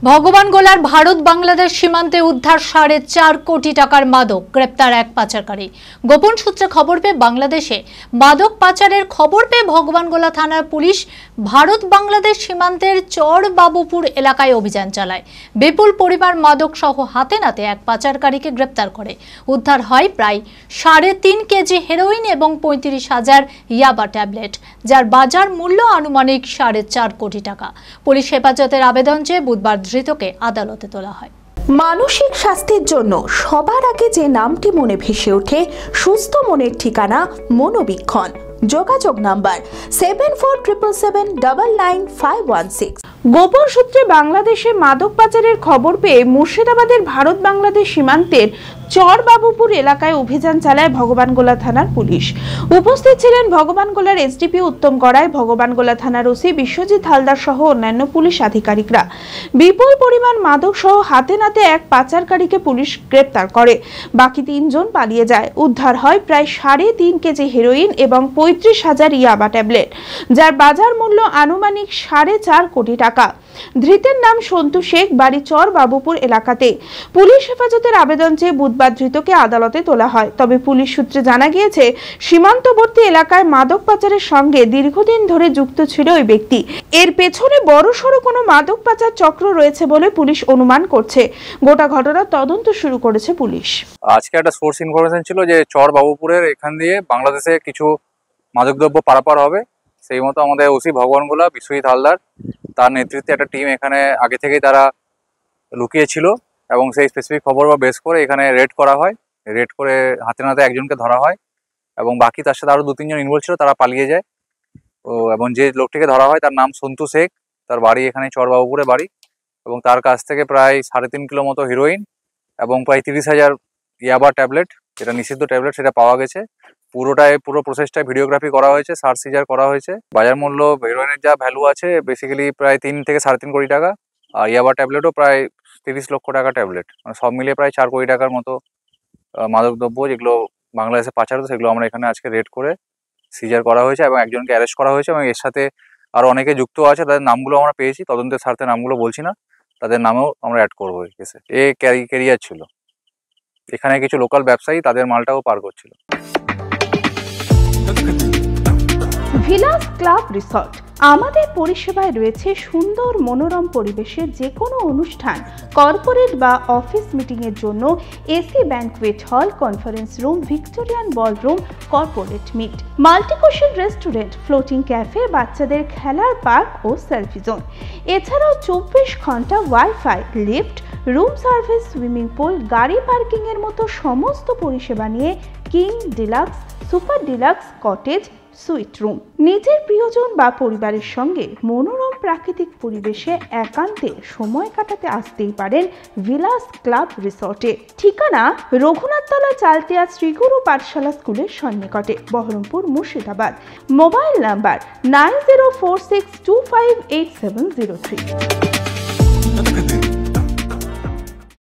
ভগবানগোলার ভারত বাংলাদেশ সীমান্তে উদ্ধার 4.5 কোটি টাকার মাদক, গ্রেপ্তার এক পাচারকারী। গোপন সূত্রে খবর পেয়ে বাংলাদেশে মাদক পাচারের খবর পেয়ে ভগবানগোলা থানার পুলিশ ভারত বাংলাদেশ সীমান্তের চরবাবুপুর এলাকায় অভিযান চালায়। বিপুল পরিমাণ মাদক সহ হাতে নাতে এক পাচারকারীকে গ্রেপ্তার করে। উদ্ধার হয় প্রায় 3.5 কেজি হেরোইন এবং 35,000 ইয়াবা ট্যাবলেট, যার বাজার মূল্য আনুমানিক 4.5 কোটি টাকা। পুলিশ হেফাজতের আবেদন চেয়ে বুধবার ধৃতকে আদালতে তোলা হয়। মানসিক স্বাস্থ্যের জন্য সবার আগে যে নামটি মনে ভেসে ওঠে, সুস্থ মনের ঠিকানা মনোবীক্ষণ। যোগাযোগ নাম্বার 7477799516। গোপন সূত্রে বাংলাদেশে মাদক পাচারের খবর পেয়ে মুর্শিদাবাদের ভারত বাংলাদেশ সীমান্তের চরবাবুপুর এলাকায় অভিযান চালায় ভগবানগোলা থানার পুলিশ। উপস্থিত ছিলেন ভগবানগোলার এসডিপি উত্তম গড়াই, ভগবানগোলা থানার ওসি বিশ্বজিৎ হালদার সহ অন্যান্য পুলিশ আধিকারিকরা। বিপুল পরিমাণ মাদক সহ হাতে নাতে এক পাচারকারীকে পুলিশ গ্রেপ্তার করে। বাকি 3 জন পালিয়ে যায়। উদ্ধার হয় প্রায় 3.5 কেজি হেরোইন এবং 35,000 ইয়াবা ট্যাবলেট, যার বাজার মূল্য আনুমানিক 4.5 কোটি টাকা। ধৃতের নাম সন্তু শেখ, বাড়ি চরবাবুপুর এলাকাতে। পুলিশ হেফাজতের আবেদন চেয়ে বুধবার ধৃতকে আদালতে তোলা হয়। তবে পুলিশ সূত্রে জানা গিয়েছে, সীমান্তবর্তী এলাকায় মাদক পাচারের সঙ্গে দীর্ঘদিন ধরে যুক্ত ছিল ওই ব্যক্তি। এর পেছনে বড়সড় কোনো মাদক পাচার চক্র রয়েছে বলে পুলিশ অনুমান করছে। গোটা ঘটনার তদন্ত শুরু করেছে পুলিশ। আজকে একটা সোর্স ইনফরমেশন ছিল যে চরবাবুপুরের এখান দিয়ে বাংলাদেশে কিছু মাদকদ্রব্য পারাপার হবে। সেই মতো আমাদের ওসি ভগবানগোলা বিশ্বজিৎ হালদার, তার নেতৃত্বে একটা টিম এখানে আগে থেকেই তারা লুকিয়েছিল এবং সেই স্পেসিফিক খবর বা বেস করে এখানে রেড করা হয়। রেড করে হাতে নাতে একজনকে ধরা হয় এবং বাকি তার সাথে আরও 2-3 জন ইনভলভ ছিল, তারা পালিয়ে যায়। এবং যে লোকটিকে ধরা হয় তার নাম সন্তু শেখ, তার বাড়ি এখানে চরবাবুপুরে বাড়ি, এবং তার কাছ থেকে প্রায় 3.5 কিলো মতো হিরোইন এবং প্রায় 30,000 ইয়াবা ট্যাবলেট, যেটা নিষিদ্ধ ট্যাবলেট, সেটা পাওয়া গেছে। পুরো প্রসেসটায় ভিডিওগ্রাফি করা হয়েছে, সার্চ সিজার করা হয়েছে। বাজার মূল্য হিরোইনের যা ভ্যালু আছে বেসিক্যালি প্রায় 3 থেকে 3.5 কোটি টাকা, আর ইয়াবা ট্যাবলেটও প্রায় 30 লক্ষ টাকা ট্যাবলেট, মানে সব মিলিয়ে প্রায় 4 কোটি টাকার মতো মাদকদ্রব্য যেগুলো বাংলাদেশে পাচার হতো, সেগুলো আমরা এখানে আজকে রেড করে সিজার করা হয়েছে এবং একজনকে অ্যারেস্ট করা হয়েছে। এবং এর সাথে আরও অনেকে যুক্ত আছে, তাদের নামগুলো আমরা পেয়েছি। তদন্তের স্বার্থে নামগুলো বলছি না, তাদের নামেও আমরা অ্যাড করবো এই কেসে। ক্যারিয়ার ছিল এখানে, কিছু লোকাল ব্যবসায়ী তাদের মালটাও পার করছিল। ভিলাস ক্লাব রিসর্ট আমাদের পরিষেবায় রয়েছে সুন্দর মনোরম পরিবেশের যে কোনো অনুষ্ঠান, কর্পোরেট বা অফিস মিটিং এর জন্য AC banquet hall, conference room, Victorian ballroom, corporate meet, multicuisine restaurant, floating cafe, বাচ্চাদের খেলার পার্ক ও সেলফি জোন। এছাড়াও 24 ঘন্টা wifi, lift, room service, swimming pool, গাড়ি পার্কিং এর মতো সমস্ত পরিষেবা নিয়ে king deluxe, super deluxe, cottage, suite room. নিজের প্রিয়জন বা পরিবারের সঙ্গে মনোরম প্রাকৃতিক পরিবেশে একান্তে সময় কাটাতে আসতেই পারেন ভিলাস ক্লাব রিসর্টে। ঠিকানা রঘুনাথতলা, চালতিয়া শ্রীগুরু পাঠশালা স্কুলের সন্নিকটে, বহরমপুর, মুর্শিদাবাদ। Mobile number 9046258703।